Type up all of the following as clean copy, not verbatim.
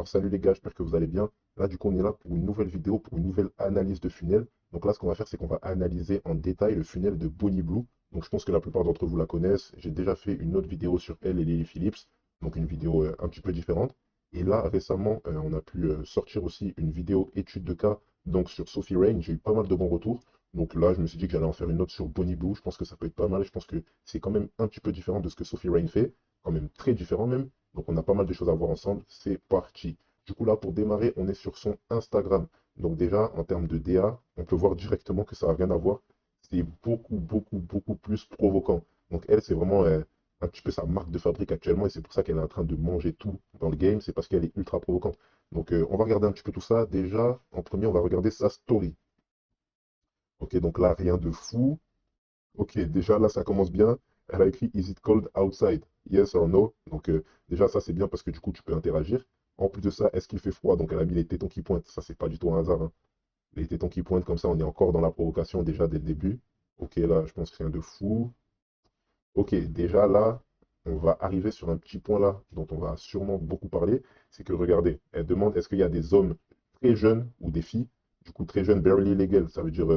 Alors salut les gars, j'espère que vous allez bien. Là du coup on est là pour une nouvelle vidéo, pour une nouvelle analyse de funnel. Donc là ce qu'on va faire c'est qu'on va analyser en détail le funnel de Bonnie Blue. Donc je pense que la plupart d'entre vous la connaissent. J'ai déjà fait une autre vidéo sur elle et Lily Phillips. Donc une vidéo un petit peu différente. Et là récemment on a pu sortir aussi une vidéo étude de cas donc sur Sophie Rain. J'ai eu pas mal de bons retours. Donc là je me suis dit que j'allais en faire une autre sur Bonnie Blue. Je pense que ça peut être pas mal. Je pense que c'est quand même un petit peu différent de ce que Sophie Rain fait. Quand même très différent même. Donc on a pas mal de choses à voir ensemble. C'est parti. Du coup là pour démarrer, on est sur son Instagram. Donc déjà en termes de DA, on peut voir directement que ça n'a rien à voir. C'est beaucoup plus provoquant. Donc elle, c'est vraiment un petit peu sa marque de fabrique actuellement et c'est pour ça qu'elle est en train de manger tout dans le game. C'est parce qu'elle est ultra provocante. Donc on va regarder un petit peu tout ça. Déjà, en premier, on va regarder sa story. Ok, donc là, rien de fou. Ok, déjà là, ça commence bien. Elle a écrit Is it cold outside? Yes or no? Donc déjà, ça c'est bien parce que du coup, tu peux interagir. En plus de ça, est-ce qu'il fait froid? Donc elle a mis les tétons qui pointent. Ça, c'est pas du tout un hasard, hein. Les tétons qui pointent comme ça, on est encore dans la provocation déjà dès le début. Ok, là, je pense rien de fou. Ok, déjà là, on va arriver sur un petit point là dont on va sûrement beaucoup parler. C'est que regardez, elle demande est-ce qu'il y a des hommes très jeunes ou des filles, du coup très jeunes, barely legal, ça veut dire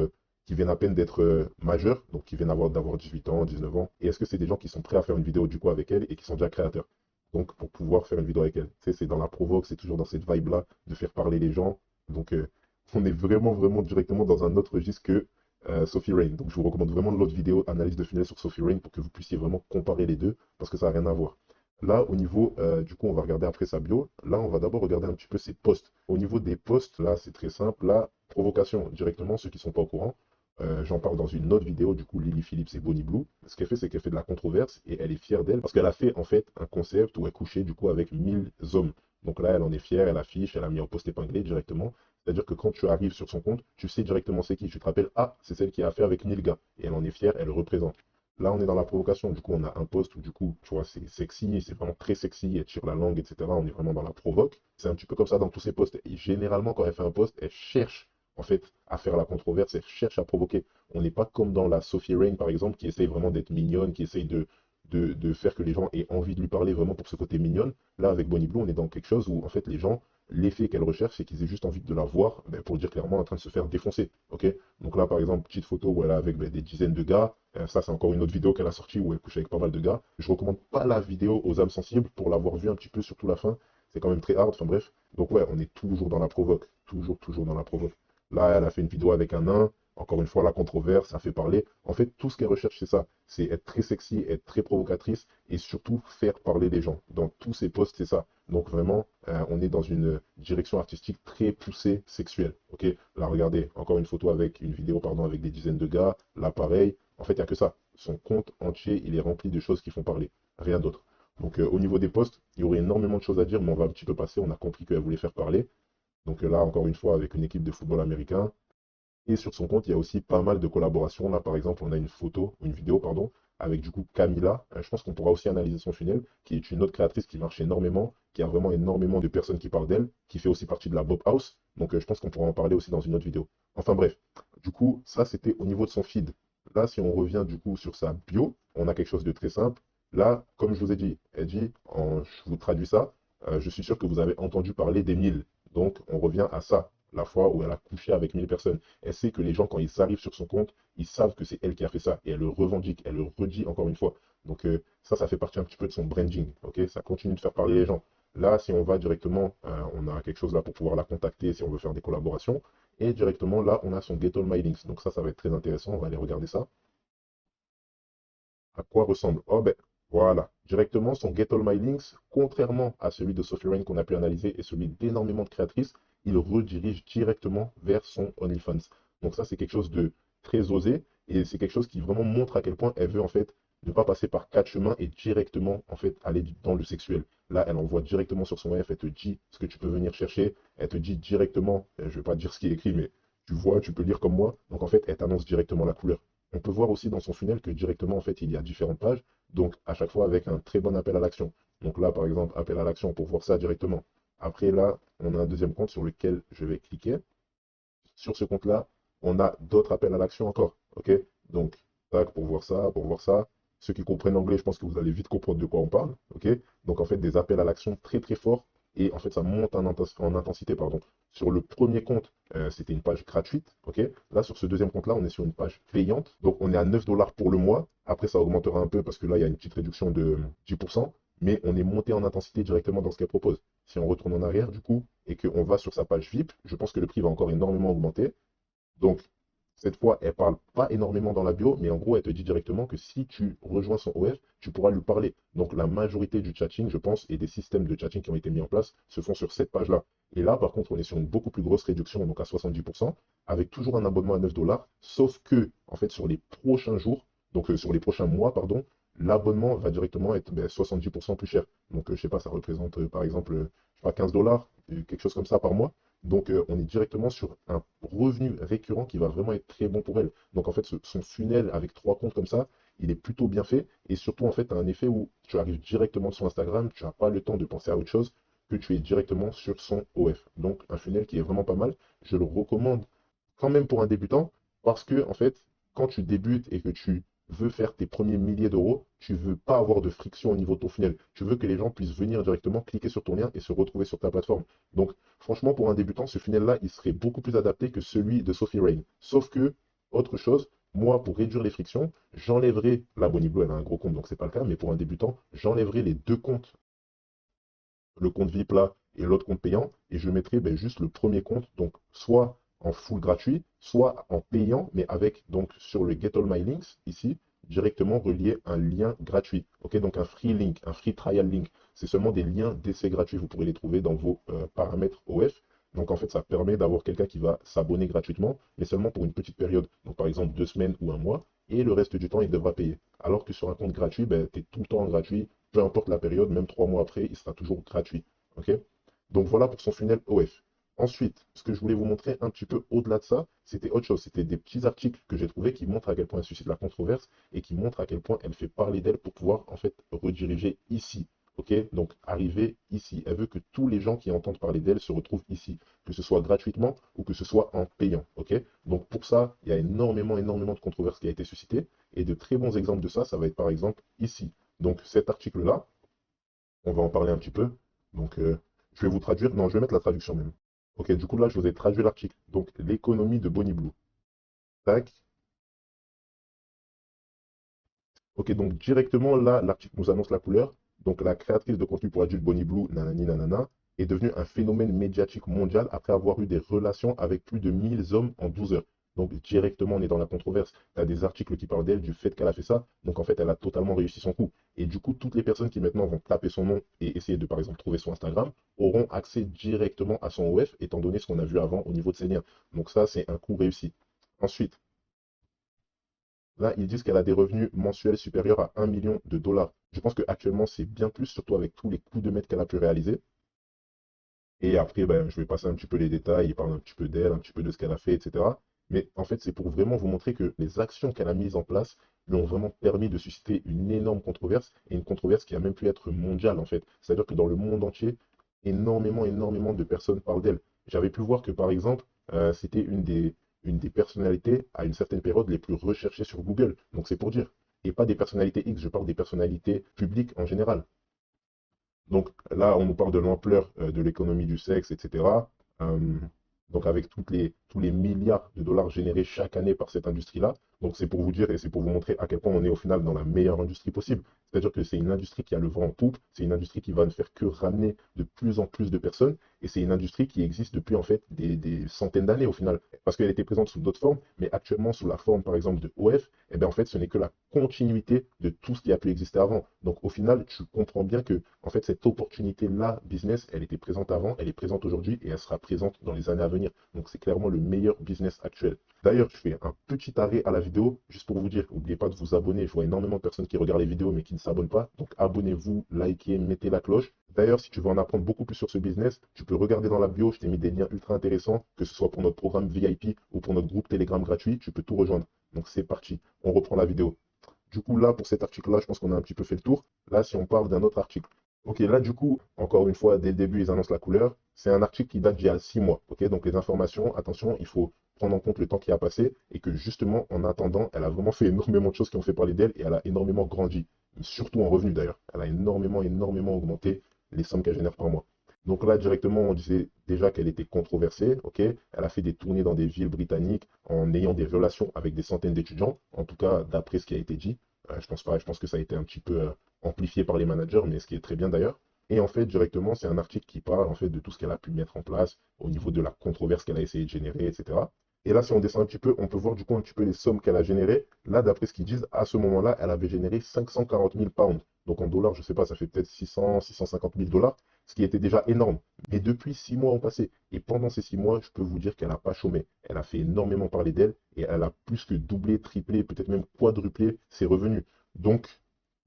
qui viennent à peine d'être majeurs, donc qui viennent d'avoir 18 ans, 19 ans. Et est-ce que c'est des gens qui sont prêts à faire une vidéo du coup avec elle et qui sont déjà créateurs? Donc pour pouvoir faire une vidéo avec elle. Tu sais, c'est dans la provoque, c'est toujours dans cette vibe-là de faire parler les gens. Donc on est vraiment directement dans un autre registre que Sophie Rain. Donc je vous recommande vraiment l'autre vidéo analyse de funnel sur Sophie Rain pour que vous puissiez vraiment comparer les deux parce que ça n'a rien à voir. Là, au niveau, du coup, on va regarder après sa bio. Là, on va d'abord regarder un petit peu ses posts. Au niveau des posts, là, c'est très simple. Là, provocation, directement, ceux qui ne sont pas au courant. J'en parle dans une autre vidéo, du coup, Lily Phillips et Bonnie Blue. Ce qu'elle fait, c'est qu'elle fait de la controverse et elle est fière d'elle parce qu'elle a fait, en fait, un concept où elle couchait, du coup, avec 1000 hommes. Donc là, elle en est fière, elle affiche, elle a mis en post épinglé directement. C'est-à-dire que quand tu arrives sur son compte, tu sais directement c'est qui. Tu te rappelles, ah, c'est celle qui a affaire avec 1000 gars. Et elle en est fière, elle le représente. Là, on est dans la provocation. Du coup, on a un post où, du coup, tu vois, c'est sexy, c'est vraiment très sexy, elle tire la langue, etc. On est vraiment dans la provoque. C'est un petit peu comme ça dans tous ses posts. Et généralement, quand elle fait un post, elle cherche, en fait, à faire la controverse, elle cherche à provoquer. On n'est pas comme dans la Sophie Rain, par exemple, qui essaye vraiment d'être mignonne, qui essaye de faire que les gens aient envie de lui parler vraiment pour ce côté mignonne. Là, avec Bonnie Blue, on est dans quelque chose où, en fait, les gens, l'effet qu'elle recherche, c'est qu'ils aient juste envie de la voir, ben, pour dire clairement en train de se faire défoncer. Ok. Donc là, par exemple, petite photo où elle est avec ben, des dizaines de gars. Ça, c'est encore une autre vidéo qu'elle a sortie où elle couche avec pas mal de gars. Je recommande pas la vidéo aux âmes sensibles pour l'avoir vue un petit peu, surtout la fin. C'est quand même très hard. Enfin bref. Donc ouais, on est toujours dans la provoque. Toujours dans la provoque. Là, elle a fait une vidéo avec un nain. Encore une fois, la controverse, ça fait parler. En fait, tout ce qu'elle recherche, c'est ça. C'est être très sexy, être très provocatrice et surtout faire parler les gens. Dans tous ses posts, c'est ça. Donc vraiment, on est dans une direction artistique très poussée sexuelle. Ok, là regardez, encore une photo avec une vidéo pardon avec des dizaines de gars. Là pareil. En fait, il n'y a que ça. Son compte entier, il est rempli de choses qui font parler. Rien d'autre. Donc au niveau des posts, il y aurait énormément de choses à dire, mais on va un petit peu passer. On a compris qu'elle voulait faire parler. Donc là, encore une fois, avec une équipe de football américain. Et sur son compte, il y a aussi pas mal de collaborations. Là, par exemple, on a une photo, une vidéo, pardon, avec du coup Camila. Je pense qu'on pourra aussi analyser son funnel, qui est une autre créatrice qui marche énormément, qui a vraiment énormément de personnes qui parlent d'elle, qui fait aussi partie de la Bob House. Donc je pense qu'on pourra en parler aussi dans une autre vidéo. Enfin bref, du coup, ça c'était au niveau de son feed. Là, si on revient du coup sur sa bio, on a quelque chose de très simple. Là, comme je vous ai dit, elle dit, je vous traduis ça, je suis sûr que vous avez entendu parler des 1000. Donc on revient à ça, la fois où elle a couché avec 1000 personnes. Elle sait que les gens, quand ils arrivent sur son compte, ils savent que c'est elle qui a fait ça. Et elle le revendique, elle le redit encore une fois. Donc ça fait partie un petit peu de son branding. Ok, ça continue de faire parler les gens. Là, si on va directement, on a quelque chose là pour pouvoir la contacter si on veut faire des collaborations. Et directement, là, on a son Get All My Links. Donc ça va être très intéressant. On va aller regarder ça. À quoi ressemble? Oh ben, voilà. Directement, son Get All My Links, contrairement à celui de Sophie Rain qu'on a pu analyser et celui d'énormément de créatrices, il redirige directement vers son OnlyFans. Donc ça, c'est quelque chose de très osé et c'est quelque chose qui vraiment montre à quel point elle veut en fait ne pas passer par quatre chemins et directement en fait aller dans le sexuel. Là, elle envoie directement sur son F, elle te dit ce que tu peux venir chercher, elle te dit directement, je ne vais pas dire ce qui est écrit, mais tu vois, tu peux lire comme moi. Donc en fait, elle t'annonce directement la couleur. On peut voir aussi dans son funnel que directement, en fait, il y a différentes pages, donc à chaque fois avec un très bon appel à l'action. Donc là, par exemple, appel à l'action pour voir ça directement. Après, là, on a un deuxième compte sur lequel je vais cliquer. Sur ce compte-là, on a d'autres appels à l'action encore. OK? Donc, tac, pour voir ça, pour voir ça. Ceux qui comprennent l'anglais, je pense que vous allez vite comprendre de quoi on parle. OK? Donc, en fait, des appels à l'action très, très forts et en fait, ça monte en intensité, pardon. Sur le premier compte, c'était une page gratuite, ok? Là, sur ce deuxième compte-là, on est sur une page payante. Donc, on est à 9 dollars pour le mois. Après, ça augmentera un peu parce que là, il y a une petite réduction de 10%. Mais on est monté en intensité directement dans ce qu'elle propose. Si on retourne en arrière, du coup, et qu'on va sur sa page VIP, je pense que le prix va encore énormément augmenter. Donc, cette fois, elle parle pas énormément dans la bio, mais en gros, elle te dit directement que si tu rejoins son OF, tu pourras lui parler. Donc, la majorité du chatting, je pense, et des systèmes de chatting qui ont été mis en place se font sur cette page-là. Et là, par contre, on est sur une beaucoup plus grosse réduction, donc à 70%, avec toujours un abonnement à 9 dollars, sauf que, en fait, sur les prochains jours, donc sur les prochains mois, pardon, l'abonnement va directement être 70% plus cher. Donc, je sais pas, ça représente, par exemple, je sais pas, 15 dollars, quelque chose comme ça par mois. Donc, on est directement sur un revenu récurrent qui va vraiment être très bon pour elle. Donc, en fait, son funnel avec 3 comptes comme ça, il est plutôt bien fait. Et surtout, en fait, tu as un effet où tu arrives directement sur Instagram, tu n'as pas le temps de penser à autre chose, que tu es directement sur son OF. Donc, un funnel qui est vraiment pas mal. Je le recommande quand même pour un débutant parce que, en fait, quand tu débutes et que tu veux faire tes premiers milliers d'euros, tu veux pas avoir de friction au niveau de ton funnel. Tu veux que les gens puissent venir directement, cliquer sur ton lien et se retrouver sur ta plateforme. Donc, franchement, pour un débutant, ce funnel-là, il serait beaucoup plus adapté que celui de Sophie Rain. Sauf que, autre chose, moi, pour réduire les frictions, j'enlèverai, la Bonnie Blue, elle a un gros compte, donc c'est pas le cas, mais pour un débutant, j'enlèverai les 2 comptes, le compte VIP là et l'autre compte payant, et je mettrai juste le premier compte, donc soit en full gratuit, soit en payant, mais avec donc sur le Get All My Links, ici, directement relié un lien gratuit. Ok, donc un free link, un free trial link. C'est seulement des liens d'essai gratuits, vous pourrez les trouver dans vos paramètres OF. Donc en fait, ça permet d'avoir quelqu'un qui va s'abonner gratuitement, mais seulement pour une petite période. Donc par exemple 2 semaines ou un mois, et le reste du temps, il devra payer. Alors que sur un compte gratuit, tu es tout le temps en gratuit, peu importe la période, même 3 mois après, il sera toujours gratuit. Ok? Donc voilà pour son funnel OF. Ensuite, ce que je voulais vous montrer un petit peu au-delà de ça, c'était autre chose. C'était des petits articles que j'ai trouvés qui montrent à quel point elle suscite la controverse et qui montrent à quel point elle fait parler d'elle pour pouvoir en fait rediriger ici. Ok? Donc arriver ici. Elle veut que tous les gens qui entendent parler d'elle se retrouvent ici, que ce soit gratuitement ou que ce soit en payant. Ok? Donc pour ça, il y a énormément, énormément de controverses qui a été suscitée. Et de très bons exemples de ça, ça va être par exemple ici. Donc cet article-là, on va en parler un petit peu. Donc, je vais vous traduire. Non, je vais mettre la traduction même. Ok, du coup, là, je vous ai traduit l'article. Donc, l'économie de Bonnie Blue. Tac. Ok, donc directement, là, l'article nous annonce la couleur. Donc, la créatrice de contenu pour adultes Bonnie Blue, nanani nanana, est devenue un phénomène médiatique mondial après avoir eu des relations avec plus de 1000 hommes en 12 heures. Donc, directement, on est dans la controverse. Tu as des articles qui parlent d'elle, du fait qu'elle a fait ça. Donc, en fait, elle a totalement réussi son coup. Et du coup, toutes les personnes qui maintenant vont taper son nom et essayer de, par exemple, trouver son Instagram, auront accès directement à son OF, étant donné ce qu'on a vu avant au niveau de ses liens. Donc, ça, c'est un coup réussi. Ensuite, là, ils disent qu'elle a des revenus mensuels supérieurs à 1 million de dollars. Je pense qu'actuellement, c'est bien plus, surtout avec tous les coups de maître qu'elle a pu réaliser. Et après, je vais passer un petit peu les détails, il parle un petit peu d'elle, un petit peu de ce qu'elle a fait, etc. Mais en fait, c'est pour vraiment vous montrer que les actions qu'elle a mises en place lui ont vraiment permis de susciter une énorme controverse, et une controverse qui a même pu être mondiale, en fait. C'est-à-dire que dans le monde entier, énormément, énormément de personnes parlent d'elle. J'avais pu voir que, par exemple, c'était une des personnalités, à une certaine période, les plus recherchées sur Google. Donc c'est pour dire. Et pas des personnalités X, je parle des personnalités publiques en général. Donc là, on nous parle de l'ampleur de l'économie du sexe, etc. Euh, donc avec tous les milliards de dollars générés chaque année par cette industrie-là. Donc c'est pour vous dire et c'est pour vous montrer à quel point on est au final dans la meilleure industrie possible. C'est-à-dire que c'est une industrie qui a le vent en poupe, c'est une industrie qui va ne faire que ramener de plus en plus de personnes, et c'est une industrie qui existe depuis en fait des centaines d'années au final. Parce qu'elle était présente sous d'autres formes, mais actuellement sous la forme par exemple de OF, et bien en fait ce n'est que la continuité de tout ce qui a pu exister avant. Donc au final, tu comprends bien que en fait cette opportunité-là, business, elle était présente avant, elle est présente aujourd'hui et elle sera présente dans les années à venir. Donc c'est clairement le meilleur business actuel. D'ailleurs, je fais un petit arrêt à la vidéo, juste pour vous dire, n'oubliez pas de vous abonner. Je vois énormément de personnes qui regardent les vidéos mais qui ne s'abonnent pas. Donc abonnez-vous, likez, mettez la cloche. D'ailleurs, si tu veux en apprendre beaucoup plus sur ce business, tu peux regarder dans la bio, je t'ai mis des liens ultra intéressants, que ce soit pour notre programme VIP ou pour notre groupe Telegram gratuit, tu peux tout rejoindre. Donc c'est parti, on reprend la vidéo. Du coup, là, pour cet article-là, je pense qu'on a un petit peu fait le tour. Là, si on parle d'un autre article. Ok, là, du coup, encore une fois, dès le début, ils annoncent la couleur. C'est un article qui date d'il y a 6 mois. Ok, donc les informations, attention, il faut prendre en compte le temps qui a passé et que justement, en attendant, elle a vraiment fait énormément de choses qui ont fait parler d'elle et elle a énormément grandi, surtout en revenus d'ailleurs. Elle a énormément, énormément augmenté les sommes qu'elle génère par mois. Donc là, directement, on disait déjà qu'elle était controversée, ok? Elle a fait des tournées dans des villes britanniques en ayant des relations avec des centaines d'étudiants, en tout cas d'après ce qui a été dit. Je pense pas, je pense que ça a été un petit peu amplifié par les managers, mais ce qui est très bien d'ailleurs. Et en fait, directement, c'est un article qui parle en fait de tout ce qu'elle a pu mettre en place au niveau de la controverse qu'elle a essayé de générer, etc. Et là, si on descend un petit peu, on peut voir du coup un petit peu les sommes qu'elle a générées. Là, d'après ce qu'ils disent, à ce moment-là, elle avait généré 540 000 pounds. Donc en dollars, je ne sais pas, ça fait peut-être 600, 650 000 dollars, ce qui était déjà énorme. Mais depuis 6 mois ont passé. Et pendant ces 6 mois, je peux vous dire qu'elle n'a pas chômé. Elle a fait énormément parler d'elle et elle a plus que doublé, triplé, peut-être même quadruplé ses revenus. Donc,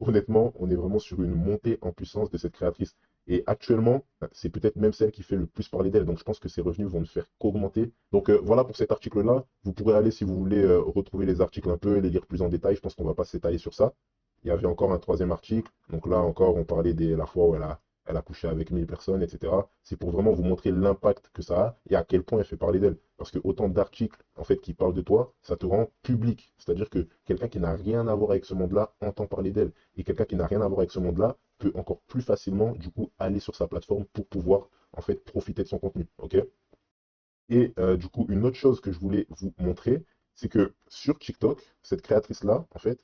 honnêtement, on est vraiment sur une montée en puissance de cette créatrice. Et actuellement, c'est peut-être même celle qui fait le plus parler d'elle. Donc je pense que ses revenus vont ne faire qu'augmenter. Donc voilà pour cet article-là. Vous pourrez aller, si vous voulez, retrouver les articles un peu et les lire plus en détail. Je pense qu'on ne va pas s'étaler sur ça. Il y avait encore un troisième article. Donc là encore, on parlait de la fois où elle a couché avec 1 000 personnes, etc. C'est pour vraiment vous montrer l'impact que ça a et à quel point elle fait parler d'elle. Parce que autant d'articles en fait qui parlent de toi, ça te rend public. C'est-à-dire que quelqu'un qui n'a rien à voir avec ce monde-là entend parler d'elle. Et quelqu'un qui n'a rien à voir avec ce monde-là peut encore plus facilement du coup aller sur sa plateforme pour pouvoir en fait profiter de son contenu. Ok? Et du coup, une autre chose que je voulais vous montrer, c'est que sur TikTok, cette créatrice-là, en fait,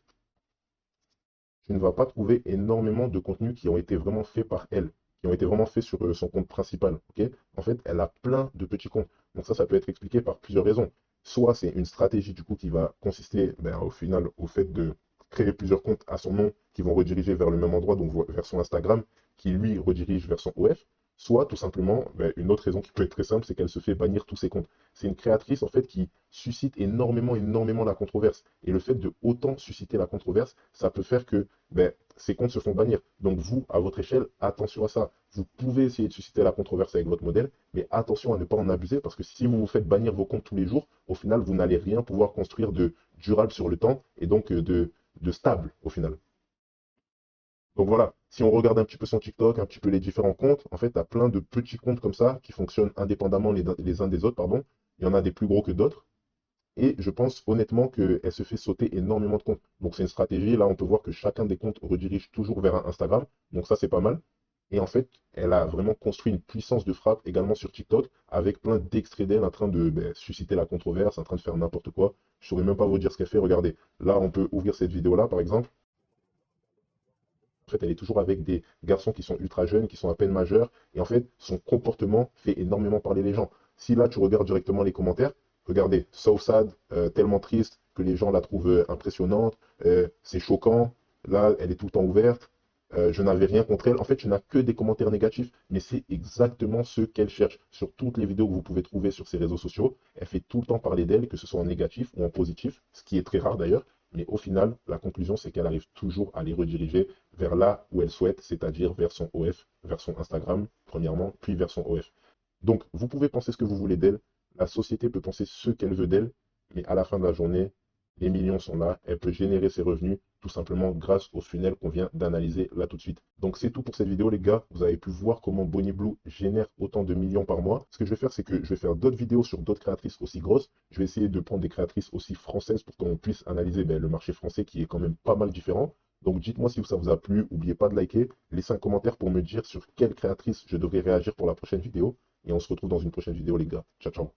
tu ne vas pas trouver énormément de contenus qui ont été vraiment faits par elle, qui ont été vraiment faits sur son compte principal. Ok? En fait, elle a plein de petits comptes. Donc ça peut être expliqué par plusieurs raisons. Soit c'est une stratégie du coup qui va consister au final au fait de créer plusieurs comptes à son nom qui vont rediriger vers le même endroit, donc vers son Instagram, qui lui redirige vers son OF. Soit tout simplement, une autre raison qui peut être très simple, c'est qu'elle se fait bannir tous ses comptes. C'est une créatrice en fait qui suscite énormément la controverse. Et le fait de autant susciter la controverse, ça peut faire que ces comptes se font bannir. Donc vous, à votre échelle, attention à ça. Vous pouvez essayer de susciter la controverse avec votre modèle, mais attention à ne pas en abuser parce que si vous vous faites bannir vos comptes tous les jours, au final, vous n'allez rien pouvoir construire de durable sur le temps et donc de stable au final. Donc voilà, si on regarde un petit peu son TikTok, un petit peu les différents comptes, en fait, tu as plein de petits comptes comme ça qui fonctionnent indépendamment les uns des autres, pardon. Il y en a des plus gros que d'autres. Et je pense honnêtement qu'elle se fait sauter énormément de comptes. Donc c'est une stratégie. Là, on peut voir que chacun des comptes redirige toujours vers un Instagram. Donc ça, c'est pas mal. Et en fait, elle a vraiment construit une puissance de frappe également sur TikTok avec plein d'extraits d'elle en train de susciter la controverse, en train de faire n'importe quoi. Je ne saurais même pas vous dire ce qu'elle fait. Regardez, là, on peut ouvrir cette vidéo-là, par exemple. En fait, elle est toujours avec des garçons qui sont ultra jeunes, qui sont à peine majeurs. Et en fait, son comportement fait énormément parler les gens. Si là, tu regardes directement les commentaires, regardez, so sad, tellement triste que les gens la trouvent impressionnante, c'est choquant, là, elle est tout le temps ouverte, je n'avais rien contre elle. En fait, tu n'as que des commentaires négatifs, mais c'est exactement ce qu'elle cherche. Sur toutes les vidéos que vous pouvez trouver sur ses réseaux sociaux, elle fait tout le temps parler d'elle, que ce soit en négatif ou en positif, ce qui est très rare d'ailleurs. Mais au final, la conclusion, c'est qu'elle arrive toujours à les rediriger vers là où elle souhaite, c'est-à-dire vers son OF, vers son Instagram, premièrement, puis vers son OF. Donc, vous pouvez penser ce que vous voulez d'elle, la société peut penser ce qu'elle veut d'elle, mais à la fin de la journée, les millions sont là, elle peut générer ses revenus tout simplement grâce au funnel qu'on vient d'analyser là tout de suite. Donc c'est tout pour cette vidéo les gars, vous avez pu voir comment Bonnie Blue génère autant de millions par mois. Ce que je vais faire, c'est que je vais faire d'autres vidéos sur d'autres créatrices aussi grosses. Je vais essayer de prendre des créatrices aussi françaises pour qu'on puisse analyser le marché français qui est quand même pas mal différent. Donc dites-moi si ça vous a plu, n'oubliez pas de liker, laissez un commentaire pour me dire sur quelle créatrice je devrais réagir pour la prochaine vidéo. Et on se retrouve dans une prochaine vidéo les gars. Ciao ciao.